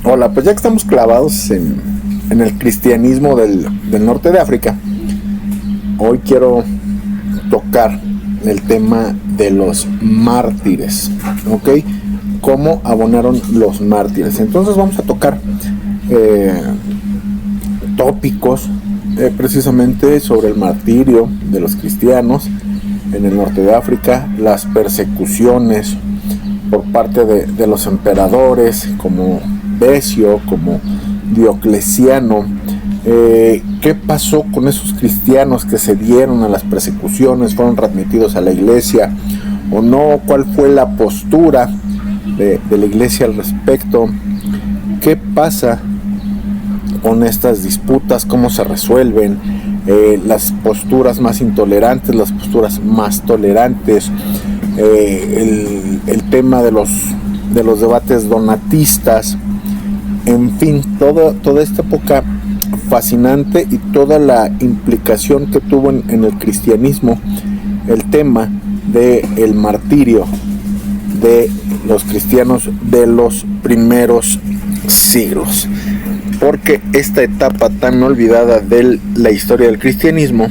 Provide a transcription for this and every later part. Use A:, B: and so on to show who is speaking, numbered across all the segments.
A: Hola, pues ya que estamos clavados en el cristianismo del norte de África, hoy quiero tocar el tema de los mártires, ¿ok? ¿Cómo abonaron los mártires? Entonces vamos a tocar tópicos precisamente sobre el martirio de los cristianos en el norte de África, las persecuciones por parte de los emperadores como Decio, como Diocleciano. ¿Qué pasó con esos cristianos que se dieron a las persecuciones? ¿Fueron readmitidos a la iglesia o no? ¿Cuál fue la postura de la iglesia al respecto? ¿Qué pasa con estas disputas? ¿Cómo se resuelven? Las posturas más intolerantes, las posturas más tolerantes, el tema de los debates donatistas, en fin, toda esta época fascinante y toda la implicación que tuvo en el cristianismo el tema del martirio de los cristianos de los primeros siglos, porque esta etapa tan olvidada de la historia del cristianismo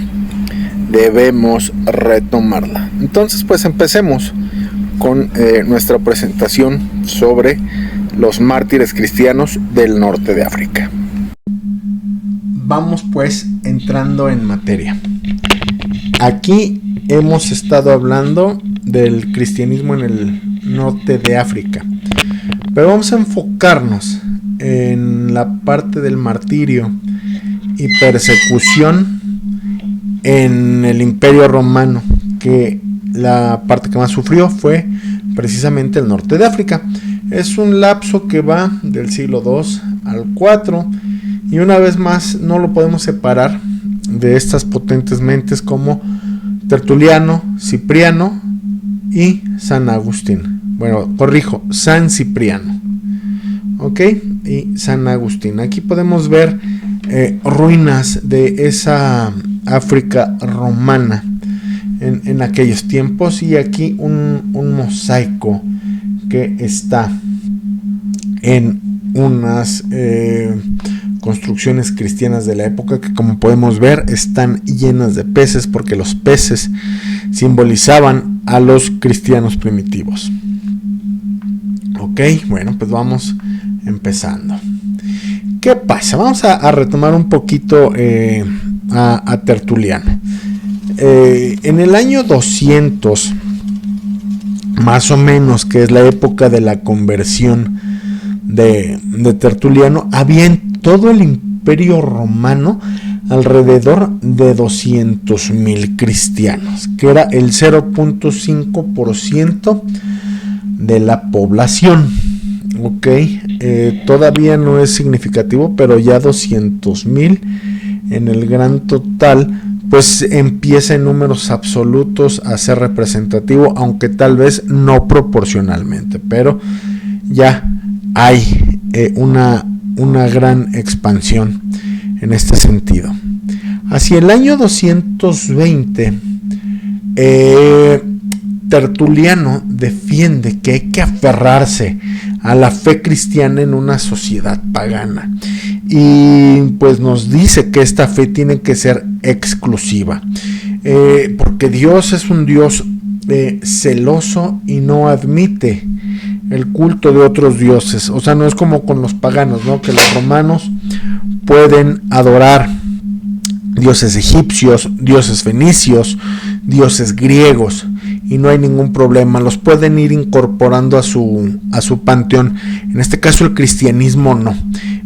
A: debemos retomarla. Entonces, pues empecemos con nuestra presentación sobre los mártires cristianos del norte de África. Vamos pues entrando en materia. Aquí hemos estado hablando del cristianismo en el norte de África, pero vamos a enfocarnos en la parte del martirio y persecución en el Imperio Romano, que la parte que más sufrió fue precisamente el norte de África. Es un lapso que va del siglo II al IV, y una vez más no lo podemos separar de estas potentes mentes como Tertuliano, Cipriano y San Agustín. Bueno, corrijo, San Cipriano, ¿ok? Y San Agustín. Aquí podemos ver ruinas de esa África romana en aquellos tiempos, y aquí un mosaico que está en unas construcciones cristianas de la época, que como podemos ver están llenas de peces, porque los peces simbolizaban a los cristianos primitivos. Ok, bueno, pues vamos empezando. ¿Qué pasa? Vamos a retomar un poquito a Tertuliano. En el año 200 más o menos, que es la época de la conversión de Tertuliano, había en todo el Imperio Romano alrededor de 200,000 cristianos, que era el 0.5% de la población. Ok, todavía no es significativo, pero ya 200,000 en el gran total, pues empieza en números absolutos a ser representativo, aunque tal vez no proporcionalmente, pero ya hay una gran expansión en este sentido. Hacia el año 220, Tertuliano defiende que hay que aferrarse a la fe cristiana en una sociedad pagana, y pues nos dice que esta fe tiene que ser exclusiva, porque Dios es un Dios celoso y no admite el culto de otros dioses. O sea, no es como con los paganos, ¿no? Que los romanos pueden adorar dioses egipcios, dioses fenicios, dioses griegos, y no hay ningún problema, los pueden ir incorporando a su panteón. En este caso el cristianismo no.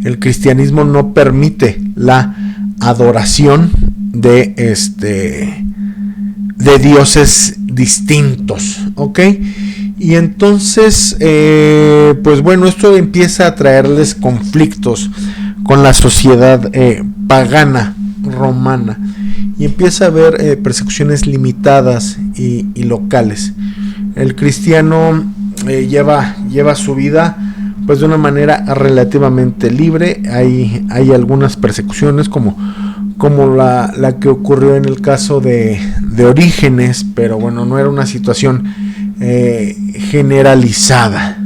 A: El cristianismo no permite la adoración de dioses distintos, ¿ok? Y entonces, pues bueno, esto empieza a traerles conflictos con la sociedad pagana romana, y empieza a haber persecuciones limitadas y locales. El cristiano lleva su vida pues de una manera relativamente libre. Hay algunas persecuciones como como la que ocurrió en el caso de Orígenes, pero bueno, no era una situación generalizada.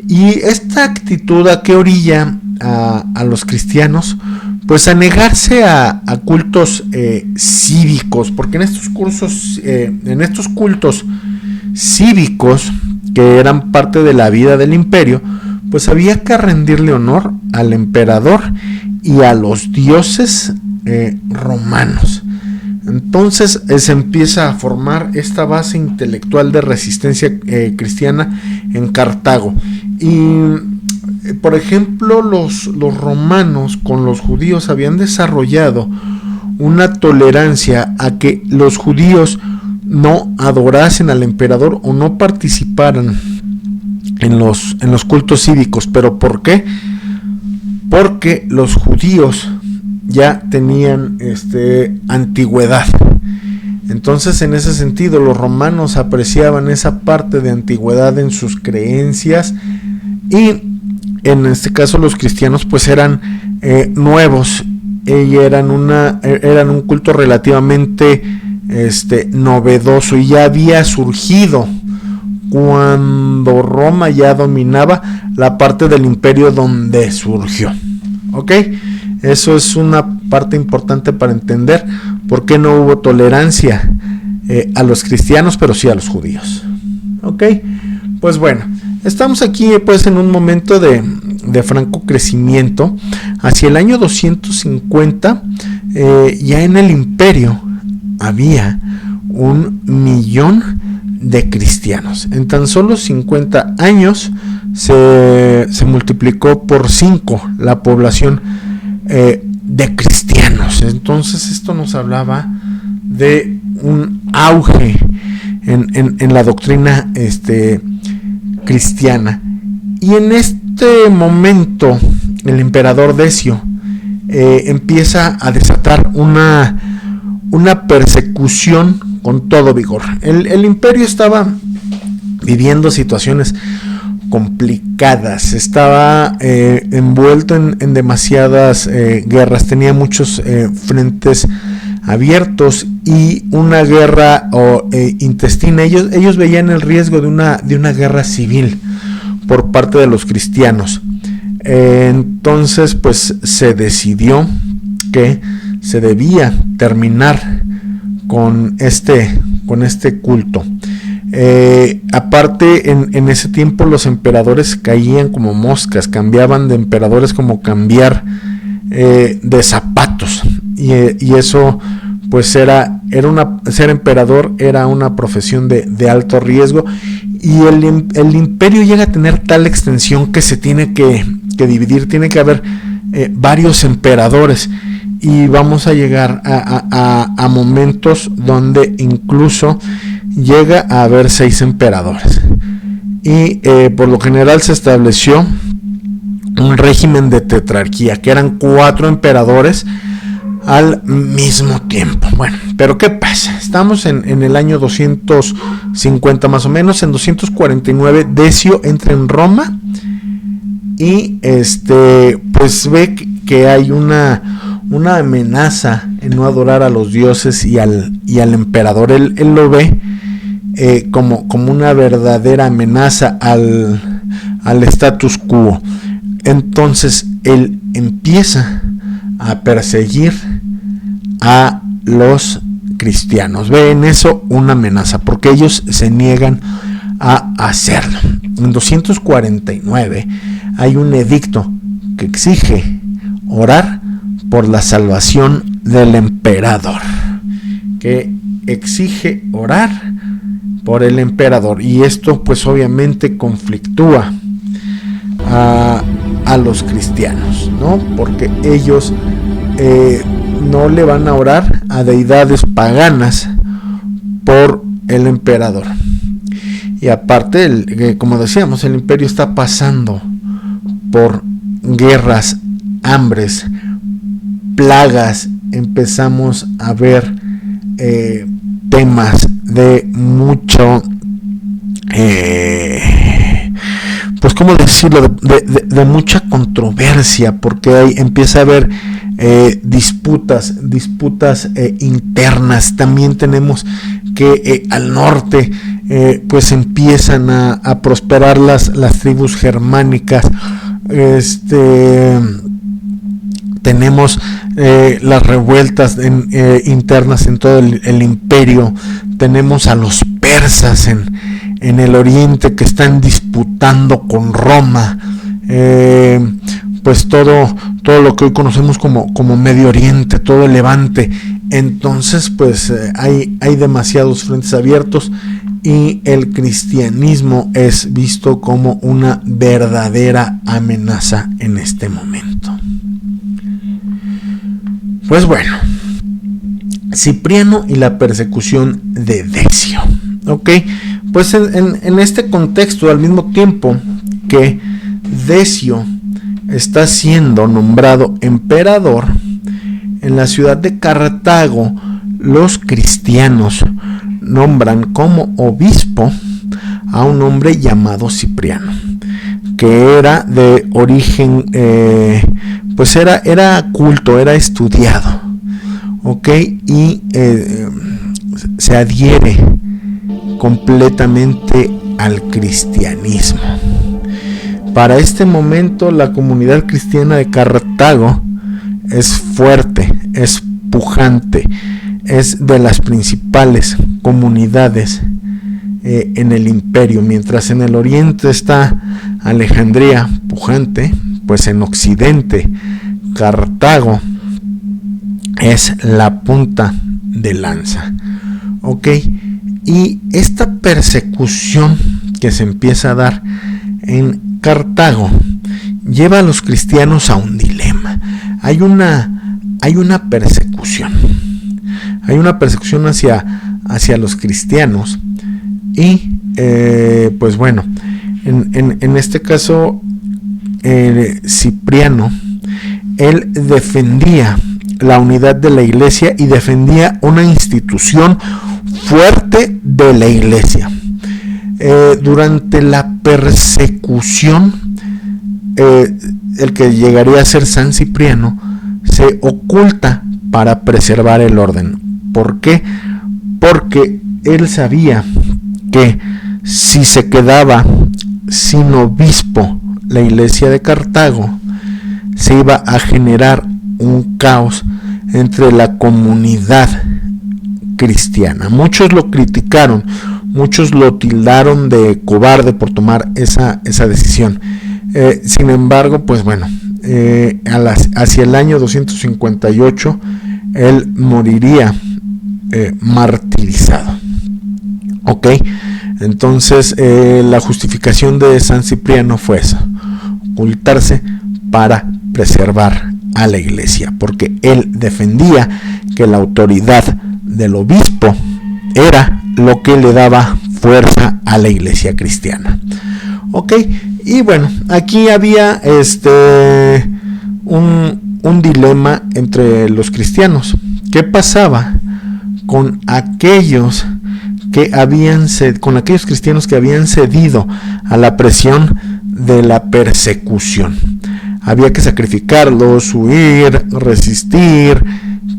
A: Y esta actitud, ¿a qué orilla a los cristianos? Pues a negarse a cultos cívicos, porque en estos cultos cívicos, que eran parte de la vida del imperio, pues había que rendirle honor al emperador y a los dioses romanos. Entonces se empieza a formar esta base intelectual de resistencia cristiana en Cartago. Y por ejemplo, los romanos con los judíos habían desarrollado una tolerancia a que los judíos no adorasen al emperador o no participaran en los cultos cívicos. ¿Pero por qué? Porque los judíos ya tenían antigüedad. Entonces, en ese sentido, los romanos apreciaban esa parte de antigüedad en sus creencias, y en este caso los cristianos pues eran nuevos, y eran un culto relativamente novedoso, y ya había surgido cuando Roma ya dominaba la parte del imperio donde surgió. ¿Ok? Eso es una parte importante para entender por qué no hubo tolerancia a los cristianos, pero sí a los judíos. ¿Ok? Pues bueno, estamos aquí pues en un momento de franco crecimiento. Hacia el año 250 ya en el imperio había 1 millón de cristianos. En tan solo 50 años se multiplicó por 5 la población de cristianos. Entonces esto nos hablaba de un auge en la doctrina cristiana. Y en este momento el emperador Decio empieza a desatar una persecución con todo vigor. El imperio estaba viviendo situaciones complicadas, estaba envuelto en demasiadas guerras, tenía muchos frentes abiertos y una guerra intestina. Ellos veían el riesgo de una guerra civil por parte de los cristianos. Entonces pues se decidió que se debía terminar con este culto. Aparte, en ese tiempo los emperadores caían como moscas, cambiaban de emperadores como cambiar de zapatos, y eso pues ser emperador era una profesión de alto riesgo, y el imperio llega a tener tal extensión que se tiene que dividir, tiene que haber varios emperadores, y vamos a llegar a momentos donde incluso llega a haber 6 emperadores, y por lo general se estableció un régimen de tetrarquía, que eran 4 emperadores al mismo tiempo. Bueno, pero ¿qué pasa? Estamos en el año 250 más o menos. En 249 Decio entra en Roma y pues ve que hay una amenaza en no adorar a los dioses y al emperador. Él lo ve como una verdadera amenaza al status quo. Entonces él empieza a perseguir a los cristianos. Ve en eso una amenaza, porque ellos se niegan a hacerlo. En 249 hay un edicto que exige orar por la salvación del emperador, que exige orar por el emperador, y esto pues obviamente conflictúa a los cristianos, ¿no? Porque ellos no le van a orar a deidades paganas por el emperador. Y aparte, como decíamos, el imperio está pasando por guerras, hambres, plagas. Empezamos a ver temas de mucho pues cómo decirlo, de mucha controversia, porque ahí empieza a haber disputas internas. También tenemos que al norte pues empiezan a prosperar las tribus germánicas. Tenemos las revueltas internas en todo el imperio. Tenemos a los persas en el oriente que están disputando con Roma. Pues todo lo que hoy conocemos como Medio Oriente, todo el Levante. Entonces pues hay demasiados frentes abiertos, y el cristianismo es visto como una verdadera amenaza en este momento. Pues bueno, Cipriano y la persecución de Decio. Ok, pues en este contexto, al mismo tiempo que Decio está siendo nombrado emperador, en la ciudad de Cartago los cristianos nombran como obispo a un hombre llamado Cipriano, que era de origen, pues era culto, era estudiado, ok, y se adhiere completamente al cristianismo. Para este momento la comunidad cristiana de Cartago es fuerte, es pujante, es de las principales comunidades en el imperio. Mientras en el oriente está Alejandría pujante, pues en occidente Cartago es la punta de lanza. Ok, y esta persecución que se empieza a dar en Cartago lleva a los cristianos a un dilema. Hay una persecución. Hay una persecución hacia los cristianos. Y pues bueno, en este caso Cipriano, él defendía la unidad de la iglesia y defendía una institución fuerte de la iglesia. Durante la persecución, el que llegaría a ser San Cipriano se oculta para preservar el orden. ¿Por qué? Porque él sabía que si se quedaba sin obispo la iglesia de Cartago, se iba a generar un caos entre la comunidad cristiana. Muchos lo criticaron, muchos lo tildaron de cobarde por tomar esa decisión. Sin embargo, pues bueno, hacia el año 258 él moriría martirizado. Ok, entonces la justificación de San Cipriano fue eso: ocultarse para preservar a la iglesia, porque él defendía que la autoridad del obispo era lo que le daba fuerza a la iglesia cristiana. Ok, y bueno, aquí había un dilema entre los cristianos. ¿Qué pasaba con aquellos cristianos que habían cedido a la presión de la persecución? Había que sacrificarlos, huir, resistir.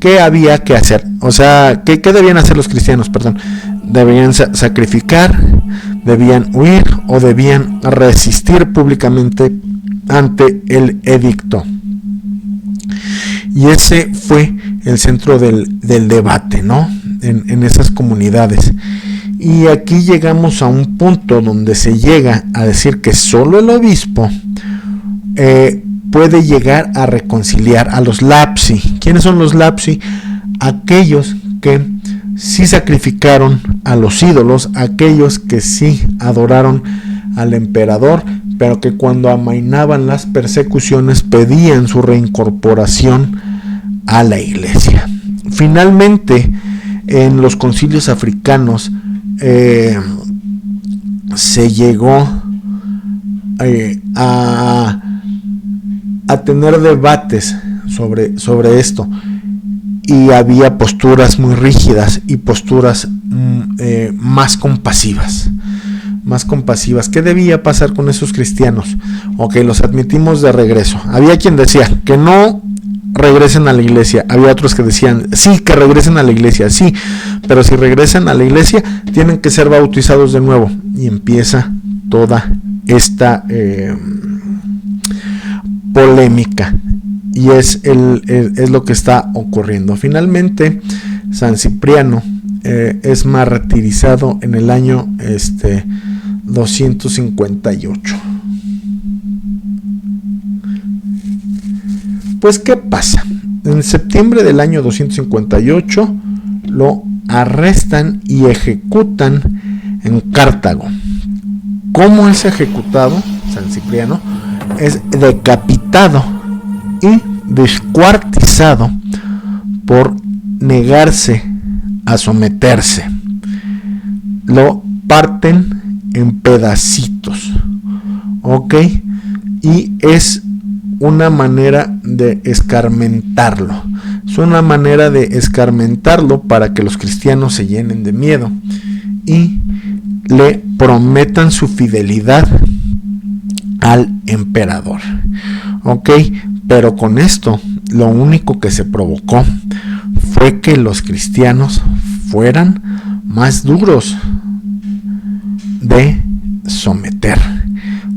A: ¿Qué había que hacer? O sea, ¿qué debían hacer los cristianos? ¿Debían sacrificar? ¿Debían huir? ¿O debían resistir públicamente ante el edicto? Y ese fue el centro del debate, ¿no? En esas comunidades. Y aquí llegamos a un punto donde se llega a decir que solo el obispo puede llegar a reconciliar a los lapsi. ¿Quiénes son los lapsi? Aquellos que sí sacrificaron a los ídolos, aquellos que sí adoraron al emperador, pero que cuando amainaban las persecuciones pedían su reincorporación a la iglesia. Finalmente, en los concilios africanos se llegó a tener debates sobre esto, y había posturas muy rígidas y posturas más compasivas. más compasivas. ¿Qué debía pasar con esos cristianos? Ok, los admitimos de regreso. Había quien decía que no regresen a la iglesia. Había otros que decían, sí, que regresen a la iglesia, sí, pero si regresan a la iglesia tienen que ser bautizados de nuevo. Y empieza toda esta polémica, y es lo que está ocurriendo. Finalmente, San Cipriano es martirizado en el año 258. Pues, ¿qué pasa? En septiembre del año 258 lo arrestan y ejecutan en Cartago. ¿Cómo es ejecutado San Cipriano? Es decapitado y descuartizado por negarse a someterse. Lo parten en pedacitos, ¿ok? Y es una manera de escarmentarlo. Es una manera de escarmentarlo para que los cristianos se llenen de miedo y le prometan su fidelidad al emperador. Ok, pero con esto lo único que se provocó fue que los cristianos fueran más duros de someter.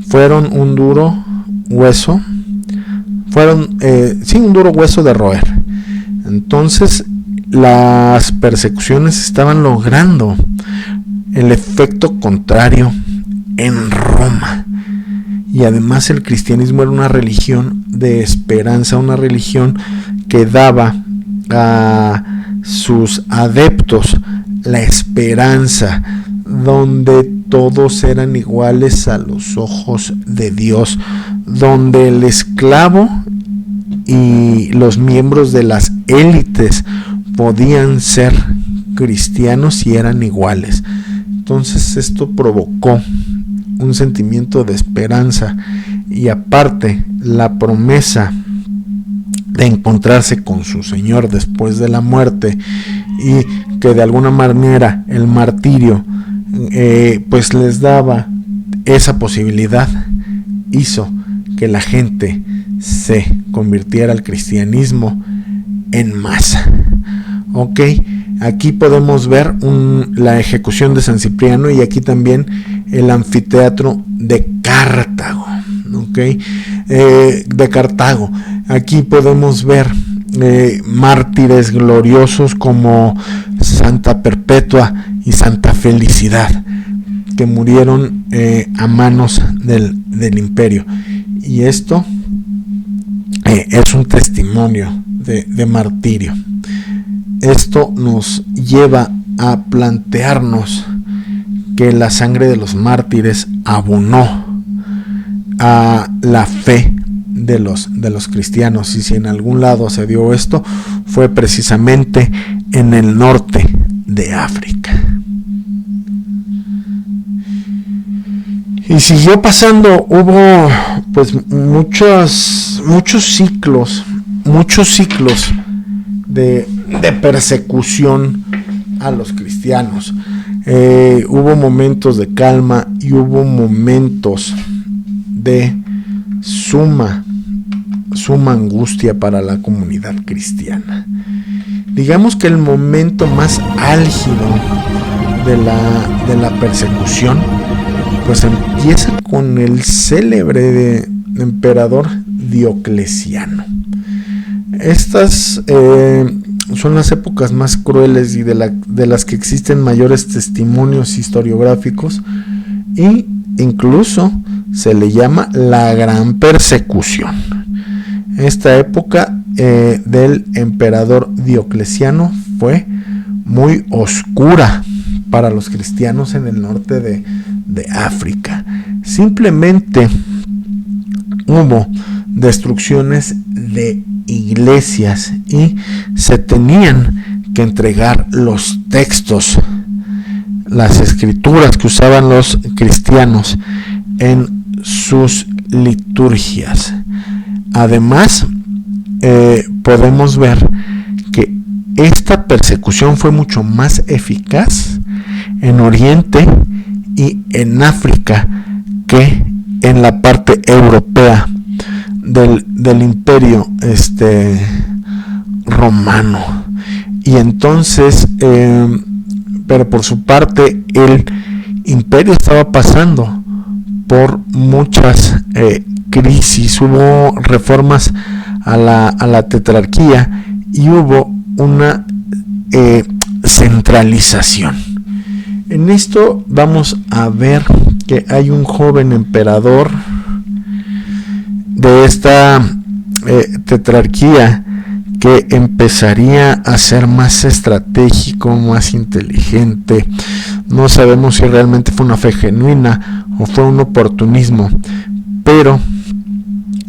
A: Fueron un duro hueso, un duro hueso de roer. Entonces las persecuciones estaban logrando el efecto contrario en Roma. Y además el cristianismo era una religión de esperanza, una religión que daba a sus adeptos la esperanza, donde todos eran iguales a los ojos de Dios, donde el esclavo y los miembros de las élites podían ser cristianos y eran iguales. Entonces esto provocó un sentimiento de esperanza, y aparte la promesa de encontrarse con su Señor después de la muerte, y que de alguna manera el martirio pues les daba esa posibilidad, hizo que la gente se convirtiera al cristianismo en masa. Ok, aquí podemos ver la ejecución de San Cipriano, y aquí también el anfiteatro de Cartago. Ok, de Cartago. Aquí podemos ver mártires gloriosos como Santa Perpetua y Santa Felicidad, que murieron a manos del imperio. Y esto es un testimonio de martirio. Esto nos lleva a plantearnos que la sangre de los mártires abonó a la fe de los cristianos, y si en algún lado se dio esto, fue precisamente en el norte de África. Y siguió pasando, hubo pues muchos ciclos de persecución a los cristianos. Hubo momentos de calma y hubo momentos de suma angustia para la comunidad cristiana. Digamos que el momento más álgido de la persecución pues empieza con el célebre emperador Diocleciano. Estas son las épocas más crueles y de las que existen mayores testimonios historiográficos, y incluso se le llama la Gran Persecución. Esta época del emperador Diocleciano fue muy oscura para los cristianos en el norte de África. Simplemente hubo destrucciones de iglesias y se tenían que entregar los textos, las escrituras que usaban los cristianos en sus liturgias. Además, podemos ver que esta persecución fue mucho más eficaz en Oriente y en África que en la parte europea del imperio romano. Y entonces pero por su parte el imperio estaba pasando por muchas crisis. Hubo reformas a la tetrarquía y hubo una centralización. En esto vamos a ver que hay un joven emperador de esta tetrarquía que empezaría a ser más estratégico, más inteligente. No sabemos si realmente fue una fe genuina o fue un oportunismo, pero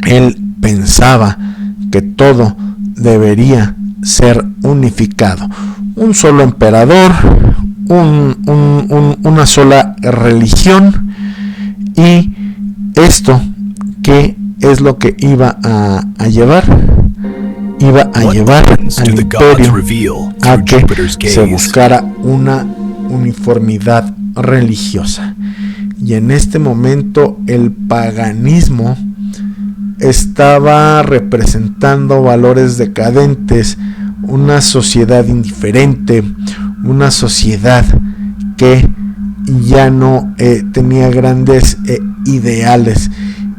A: él pensaba que todo debería ser unificado. Un solo emperador, una sola religión, y esto que es lo que iba a llevar al imperio a que se buscara una uniformidad religiosa. Y en este momento el paganismo estaba representando valores decadentes, una sociedad indiferente, una sociedad que ya no tenía grandes ideales,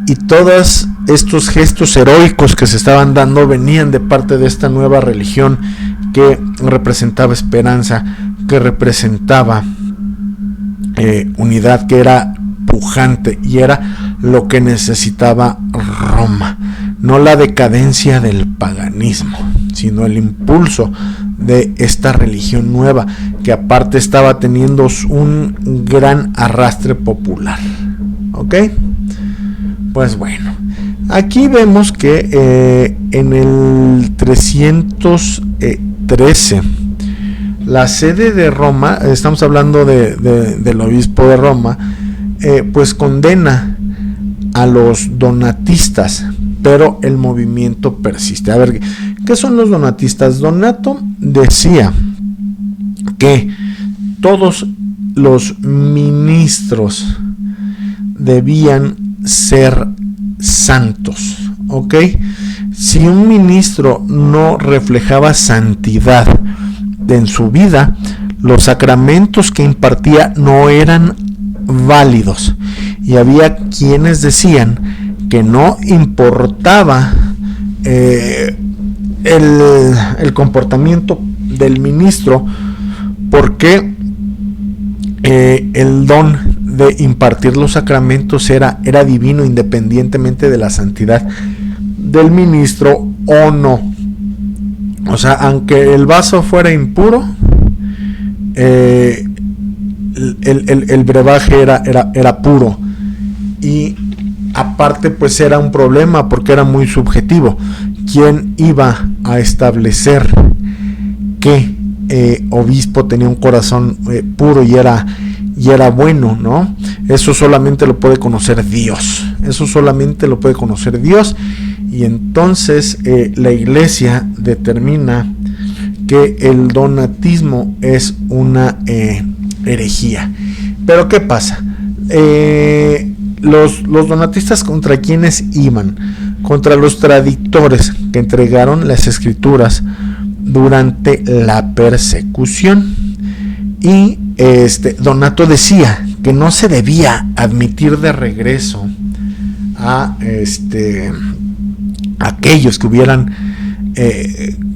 A: y todos estos gestos heroicos que se estaban dando venían de parte de esta nueva religión que representaba esperanza, que representaba unidad, que era pujante, y era lo que necesitaba Roma. No la decadencia del paganismo, sino el impulso de esta religión nueva, que aparte estaba teniendo un gran arrastre popular. ¿Ok? Pues bueno, aquí vemos que en el 313 la sede de Roma, estamos hablando del obispo de Roma, pues condena a los donatistas, pero el movimiento persiste. A ver, ¿qué son los donatistas? Donato decía que todos los ministros debían ser santos, ¿ok? Si un ministro no reflejaba santidad en su vida, los sacramentos que impartía no eran válidos, y había quienes decían que no importaba el comportamiento del ministro, porque el don de impartir los sacramentos era divino, independientemente de la santidad del ministro o no. O sea, aunque el vaso fuera impuro, el brebaje era puro. Y aparte, pues era un problema porque era muy subjetivo. ¿Quién iba a establecer que obispo tenía un corazón puro y era bueno, ¿no? Eso solamente lo puede conocer Dios. Y entonces la iglesia determina que el donatismo es una herejía. Pero ¿qué pasa? Los donatistas, ¿contra quiénes iban? Contra los traditores que entregaron las escrituras durante la persecución. Y Donato decía que no se debía admitir de regreso a aquellos que hubieran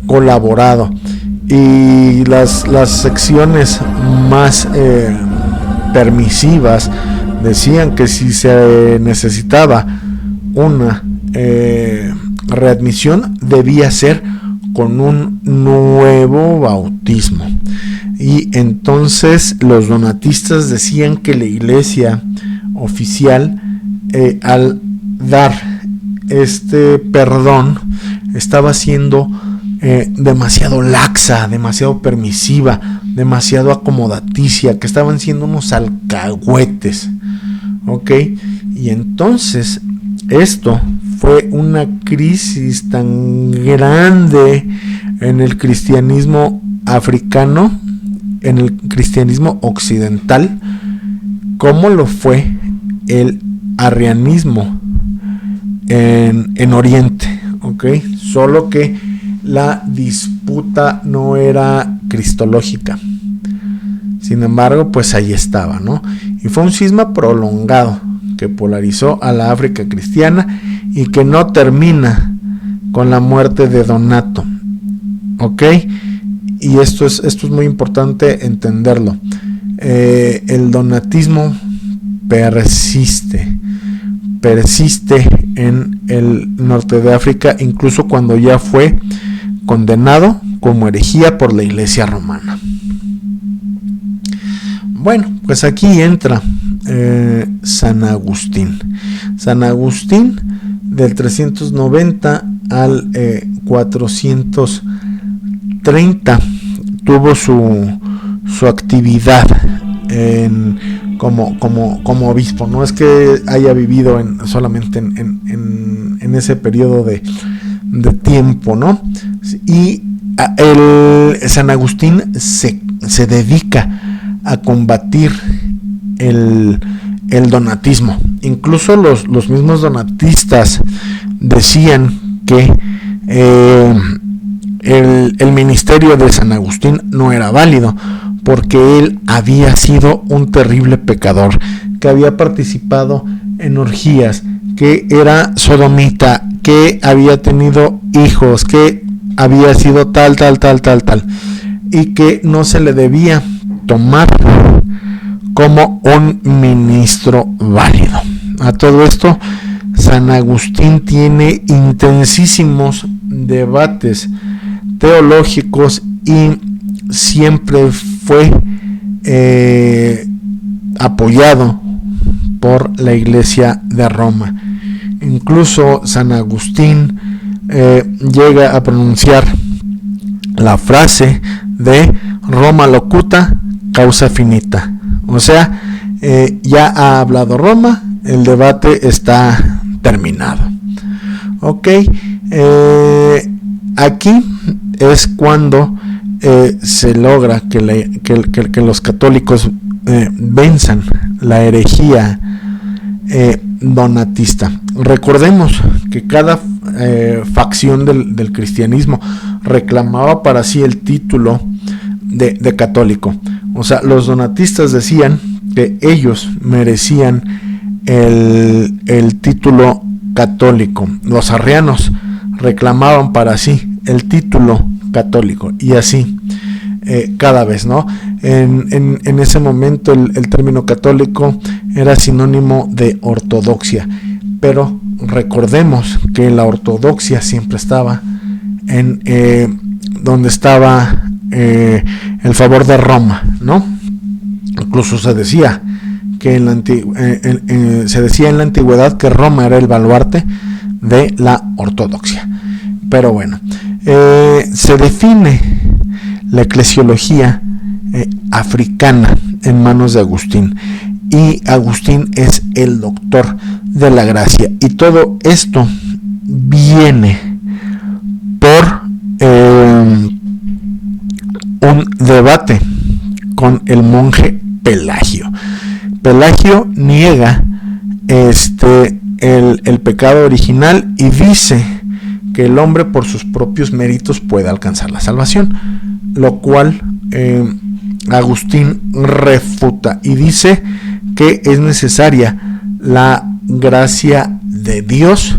A: colaborado, y las secciones más permisivas decían que si se necesitaba una readmisión, debía ser con un nuevo bautismo. Y entonces los donatistas decían que la iglesia oficial, al dar este perdón, estaba siendo demasiado laxa, demasiado permisiva, demasiado acomodaticia, que estaban siendo unos alcahuetes, ¿ok? Y entonces esto fue una crisis tan grande en el cristianismo africano, en el cristianismo occidental, como lo fue el arrianismo en Oriente, ¿ok? Solo que la disputa no era cristológica. Sin embargo, pues ahí estaba, ¿no? Y fue un cisma prolongado que polarizó a la África cristiana y que no termina con la muerte de Donato, ¿ok? Y esto es muy importante entenderlo. El donatismo persiste en el norte de África, incluso cuando ya fue condenado como herejía por la Iglesia romana. Bueno, pues aquí entra San Agustín. San Agustín, del 390 al 430, tuvo su actividad como obispo. No es que haya vivido solamente en ese periodo de tiempo, ¿no? Y San Agustín se dedica a combatir el donatismo. Incluso los mismos donatistas decían que el ministerio de San Agustín no era válido, porque él había sido un terrible pecador, que había participado en orgías, que era sodomita, que había tenido hijos, que había sido tal, y que no se le debía tomar como un ministro válido. A todo esto, San Agustín tiene intensísimos debates teológicos y siempre fue apoyado por la Iglesia de Roma. Incluso San Agustín llega a pronunciar la frase de Roma locuta, causa finita. O sea, ya ha hablado Roma, el debate está terminado. Ok, aquí es cuando se logra que los católicos venzan la herejía donatista. Recordemos que cada facción del cristianismo reclamaba para sí el título de católico. O sea, los donatistas decían que ellos merecían el título católico. Los arrianos reclamaban para sí el título católico, y así cada vez, ¿no? En ese momento el término católico era sinónimo de ortodoxia, pero recordemos que la ortodoxia siempre estaba en donde estaba el favor de Roma, ¿no? Incluso se decía que se decía en la antigüedad que Roma era el baluarte de la ortodoxia. Pero bueno, se define la eclesiología africana en manos de Agustín, y Agustín es el doctor de la gracia, y todo esto viene por un debate con el monje Pelagio. Pelagio niega el pecado original y dice que el hombre por sus propios méritos puede alcanzar la salvación, lo cual Agustín refuta y dice que es necesaria la gracia de Dios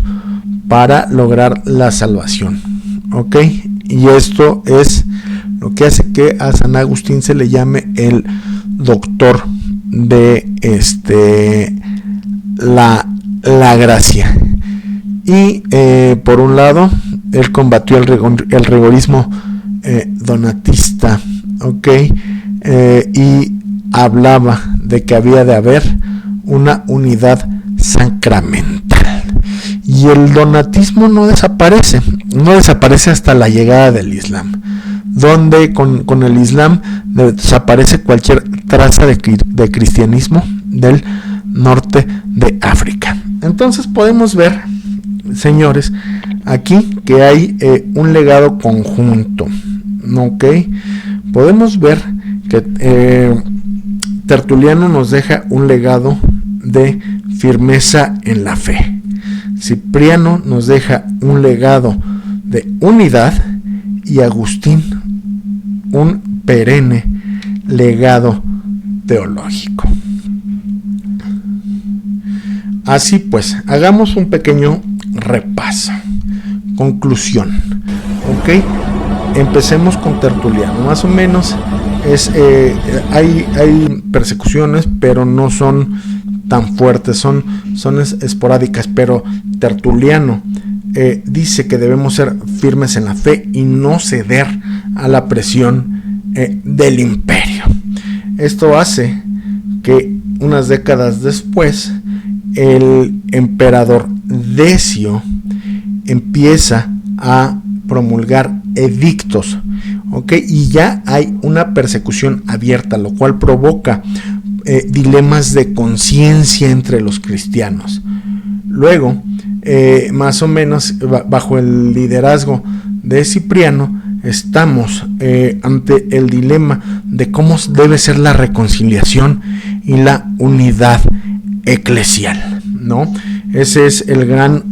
A: para lograr la salvación. ¿Ok? Y esto es lo que hace que a San Agustín se le llame el doctor de la gracia. Y por un lado, él combatió el rigorismo donatista, ¿ok? Y hablaba de que había de haber una unidad sacramental. Y el donatismo no desaparece hasta la llegada del Islam, donde con el Islam desaparece cualquier traza de cristianismo del norte de África. Entonces podemos ver, señores, aquí que hay un legado conjunto, ¿ok? Podemos ver que Tertuliano nos deja un legado de firmeza en la fe. Cipriano nos deja un legado de unidad y Agustín un perenne legado teológico. Así pues, hagamos un pequeño repaso. Conclusión. ¿Ok? Empecemos con Tertuliano. Más o menos hay persecuciones, pero no son tan fuertes, son esporádicas. Pero Tertuliano dice que debemos ser firmes en la fe y no ceder a la presión del imperio. Esto hace que unas décadas después el emperador Decio empieza a promulgar edictos, ¿ok? Y ya hay una persecución abierta, lo cual provoca dilemas de conciencia entre los cristianos. Luego, más o menos bajo el liderazgo de Cipriano, estamos ante el dilema de cómo debe ser la reconciliación y la unidad eclesial, ¿no? Ese es el gran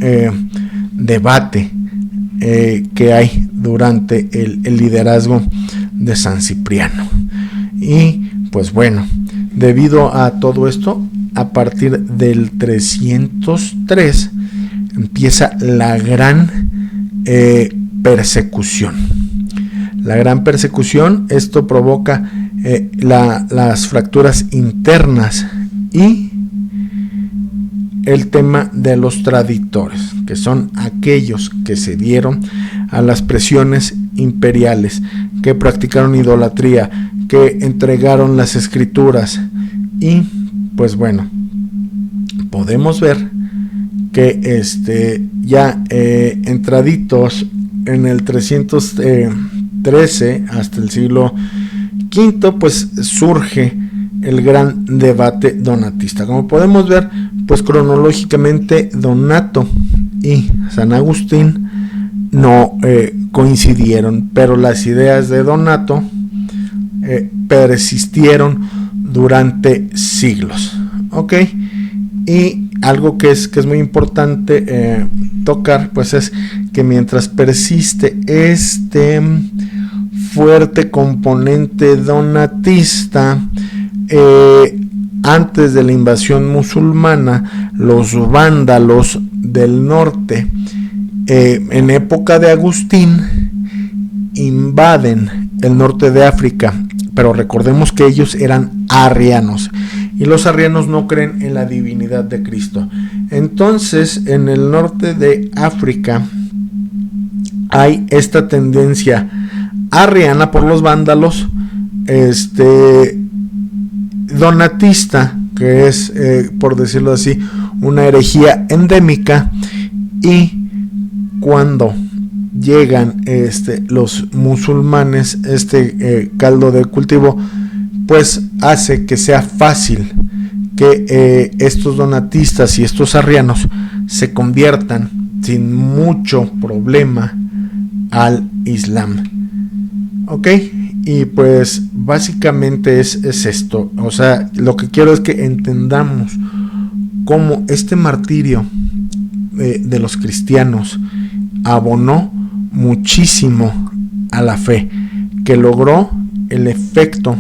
A: debate que hay durante el liderazgo de San Cipriano. Y pues bueno, debido a todo esto, a partir del 303 empieza la gran persecución. La gran persecución, esto provoca las fracturas internas y el tema de los traditores, que son aquellos que cedieron a las presiones imperiales, que practicaron idolatría, que entregaron las escrituras. Y pues bueno, podemos ver que ya entraditos en el 313 hasta el siglo V, pues surge el gran debate donatista. Como podemos ver, pues cronológicamente Donato y San Agustín no coincidieron, pero las ideas de Donato persistieron durante siglos, ¿ok? Y algo que es muy importante tocar, pues es que mientras persiste este fuerte componente donatista, antes de la invasión musulmana, los vándalos del norte, en época de Agustín, invaden el norte de África, pero recordemos que ellos eran arrianos y los arrianos no creen en la divinidad de Cristo. Entonces, en el norte de África hay esta tendencia arriana por los vándalos, donatista, que es, por decirlo así, una herejía endémica. Y cuando llegan los musulmanes, caldo de cultivo, pues hace que sea fácil que estos donatistas y estos arrianos se conviertan sin mucho problema al Islam, ¿ok? Y pues básicamente es esto. O sea, lo que quiero es que entendamos cómo este martirio de los cristianos abonó muchísimo a la fe, que logró el efecto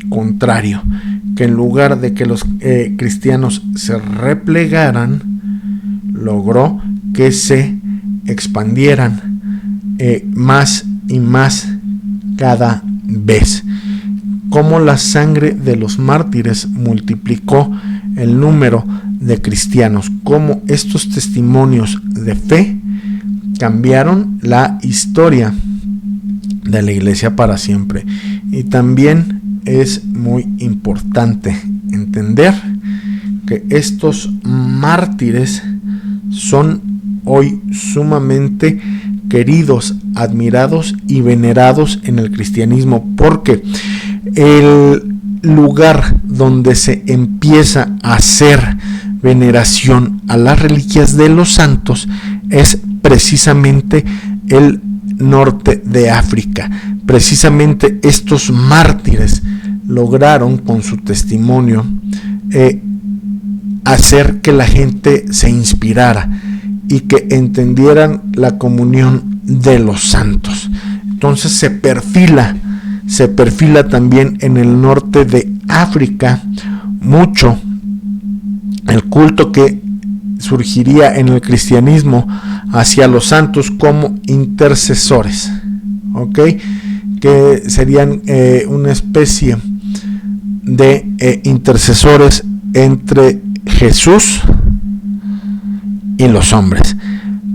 A: contrario, que en lugar de que los cristianos se replegaran, logró que se expandieran más y más cada vez. Como la sangre de los mártires multiplicó el número de cristianos, como estos testimonios de fe cambiaron la historia de la iglesia para siempre. Y también es muy importante entender que estos mártires son hoy sumamente queridos, admirados y venerados en el cristianismo, porque el lugar donde se empieza a hacer veneración a las reliquias de los santos es precisamente el norte de África. Precisamente estos mártires lograron con su testimonio hacer que la gente se inspirara y que entendieran la comunión de los santos. Entonces se perfila también en el norte de África mucho el culto que surgiría en el cristianismo hacia los santos como intercesores, ¿ok? Que serían una especie de intercesores entre Jesús y los hombres.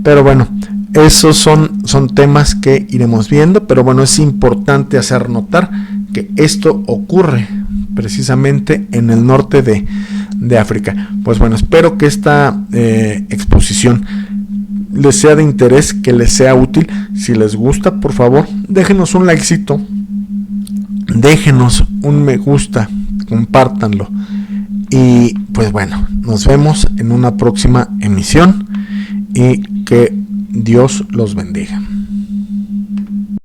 A: Pero bueno, esos son temas que iremos viendo, pero bueno, es importante hacer notar que esto ocurre precisamente en el norte de África. Pues bueno, espero que esta exposición les sea de interés, que les sea útil. Si les gusta, por favor, déjenos un likecito, déjenos un me gusta, compártanlo. Y pues bueno, nos vemos en una próxima emisión y que Dios los bendiga.